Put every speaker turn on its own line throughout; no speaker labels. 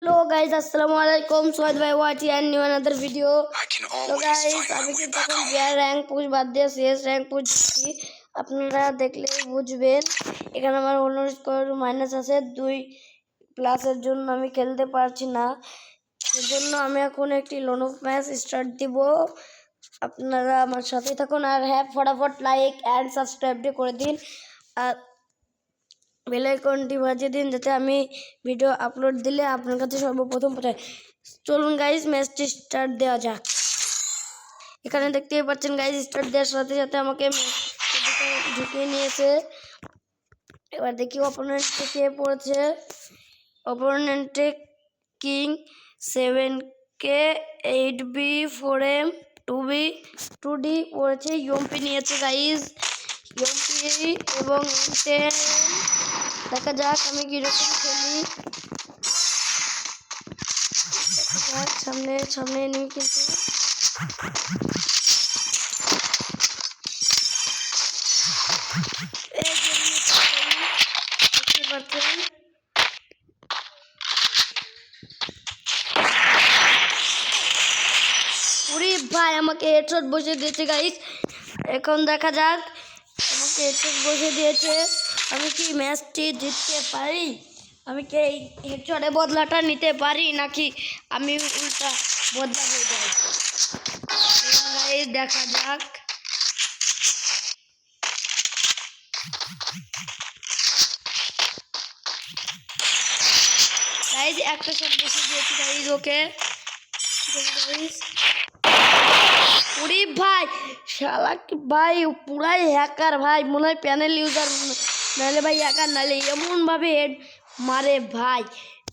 Hello guys, Assalamualaikum. So by watching and new another video. So guys, আমি কিন্তু এখন বিয়ার rank push বাদ দিয়ে সিএস র্যাঙ্ক পুশ দিচ্ছি। আপনারা দেখলেই বুঝবেন। এখানে আমার অন্য স্কোর মাইনাস আছে 2 প্লাসের জন্য আমি খেলতে পারছি না। সেজন্য আমি এখন একটি লোন অফ ম্যাচ স্টার্ট দিব। আপনারা আমার সাথে থাকুন আর হ্যাঁ ফটাফট লাইক এন্ড সাবস্ক্রাইব করে দিন আর বেল আইকনটি বাজিয়ে দিন যাতে আমি ভিডিও আপলোড দিলে আপনার কাছে সর্বপ্রথম পৌঁছায়। চলুন গাইস ম্যাচটি স্টার্ট দেওয়া যাক। এখানে দেখতেই পাচ্ছেন গাইস স্টার্ট দেওয়ার সাথে সাথে আমাকে ঢুকিয়ে নিয়েছে। এবার দেখি অপোনেন্টে কে পড়েছে। অপোনেন্টে king 7k 8b 4m 2b 2d পড়েছে। ইউএমপি নিয়েছে গাইস, ইউএমপি এবং M10। দেখা যাক আমি কিরকম খেলি। সামনে সামনে নেই কিন্তু ভাই আমাকে হেডশট বসে দিয়েছে গাইস। এখন দেখা যাক আমাকে হেডশট বসে দিয়েছে, আমি কি ম্যাচটি জিততে পারি? আমি কি এই হেডশটের বদলাটা নিতে পারি নাকি আমি উল্টা বদলা হয়ে যাই? দেখা যাক। গাইস একটা শট বসে দিয়েছি গাইস ওকে। ওরে ভাই শালা ভাই পুরাই হ্যাকার ভাই, মনে হয় প্যানেল ইউজার, নাহলে ভাই হ্যাকার, নাহলে এমনভাবে হেড মারে ভাই,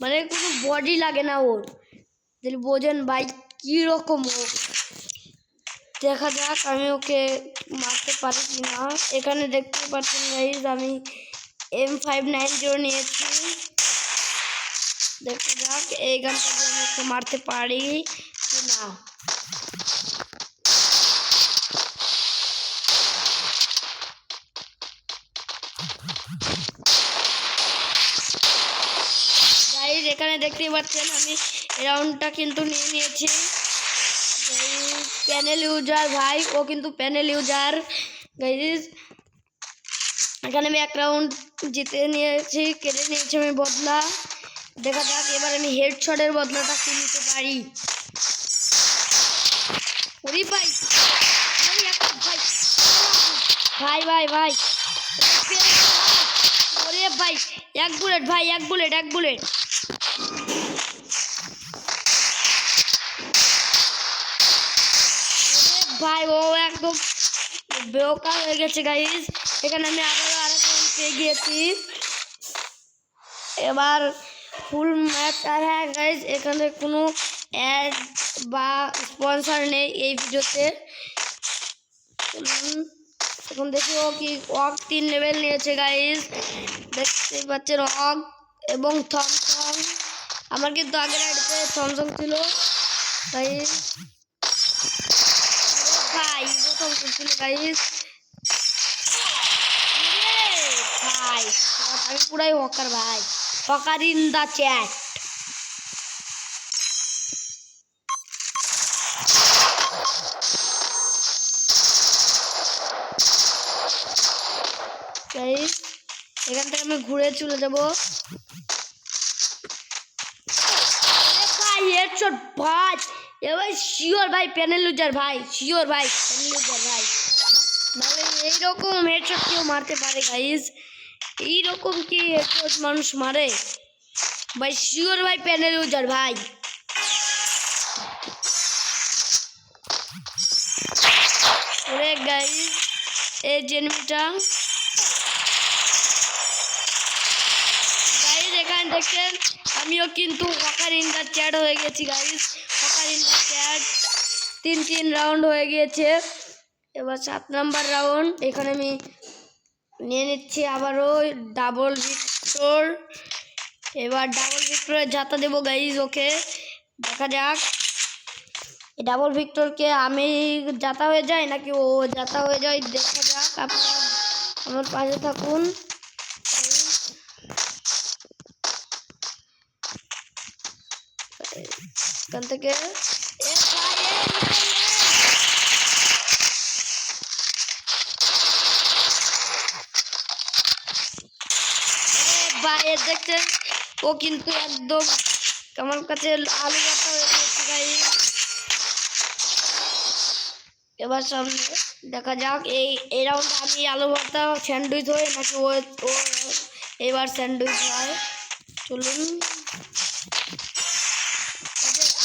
মানে কোনো বডি লাগে না ওর। তাহলে বোঝেন ভাই কীরকম ও। দেখা যাক আমি ওকে মারতে পারি কি না। এখানে দেখতে পাচ্ছেন গাইস আমি M590 নিয়েছি। দেখা যাক এই গানটা আমি ওকে মারতে পারি কি না। এখানে দেখতেই পাচ্ছেন আমি রাউন্ডটা কিন্তু নিয়ে নিয়েছি। প্যানেল ইউজার ভাই, ও কিন্তু প্যানেল ইউজার গাইস। এখানে আমি এক রাউন্ড জিতে নিয়েছি, কেটে নিয়েছি আমি বদলা। দেখা যাক এবার আমি হেডশটের বদলাটা কি নিতে পারি। ওরে ভাই ভাই ভাই ভাই ওরে ভাই এক বুলেট ভাই, এক বুলেট এক বুলেট। ভাই ও একদম বেকার হয়ে গেছে গাইস। এখানে আমি আবারও আরেক রাউন্ড পেয়ে গিয়েছি। এবার ফুল ম্যাচ। আর হ্যাঁ গাইস এখানে কোনো অ্যাড বা স্পন্সর নেই এই ভিডিওতে। এখন দেখি ও কি ওয়াক 3 লেভেল নিয়েছে গাইস, দেখতে পাচ্ছেন ওয়াক এবং থমসং। আমার কিন্তু আগের আইডিতে থমসং ছিল গাইস। ভাই থমসং ছিল গাইস। ভাই আমি পুরাই হকার ভাই, hacker in the chat. Guys এখান থেকে আমি ঘুরে চলে যাব। ভাই হেডশট ভাই, এবার শিওর ভাই প্যানেল ইউজার ভাই, শিওর ভাই প্যানেল ইউজার ভাই, নাহলে এইরকম হেডশট কেউ মারতে পারে গাইস? এইরকম কি হেডশট মানুষ মারে ভাই? শিওর ভাই প্যানেল ইউজার ভাই। ওরে গাইস এই জেনমিটা গাইস এখানে দেখছেন আমিও কিন্তু হকার ইন দা চ্যাট হয়ে গেছি guys. Hacker in the chat 3 round হয়ে গিয়েছে। এবার 7 নাম্বার রাউন্ড। এখানে আমি নিয়ে নিচ্ছি আবারও ডাবল ভিক্টর। এবার ডাবল ভিক্টরে যাতা দেবো গাইস ওকে। দেখা যাক এই ডাবল ভিক্টরকে আমি যাতা হয়ে যায় নাকি ও যাতা হয়ে যায়। দেখা যাক, আপনারা আমার পাশে থাকুন। এখান থেকে ভাই দেখছেন ও কিন্তু একদম আমার কাছে আলু ভর্তা হয়ে গেছে গাইস। এবার সামনে দেখা যাক এই রাউন্ডে আমি আলু ভর্তা স্যান্ডউইচ হই নাকি ও এবার স্যান্ডউইচ হয়। চলুন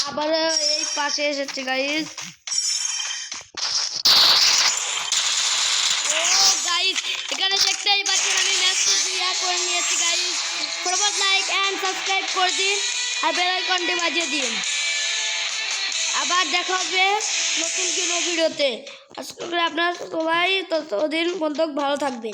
আবার এই পাশে এসেছে গাইস। ও গাইস এখানে দেখতেই পাচ্ছেন আমি ম্যাচটি ক্লিয়ার করে নিয়েছি guys. Forward like and subscribe করে দিন আর বেল আইকনটি বাজিয়ে দিন। আবার দেখা হবে নতুন কোনো ভিডিওতে। আজকে আপনারা সবাই ততদিন পর্যন্ত ভালো থাকবেন।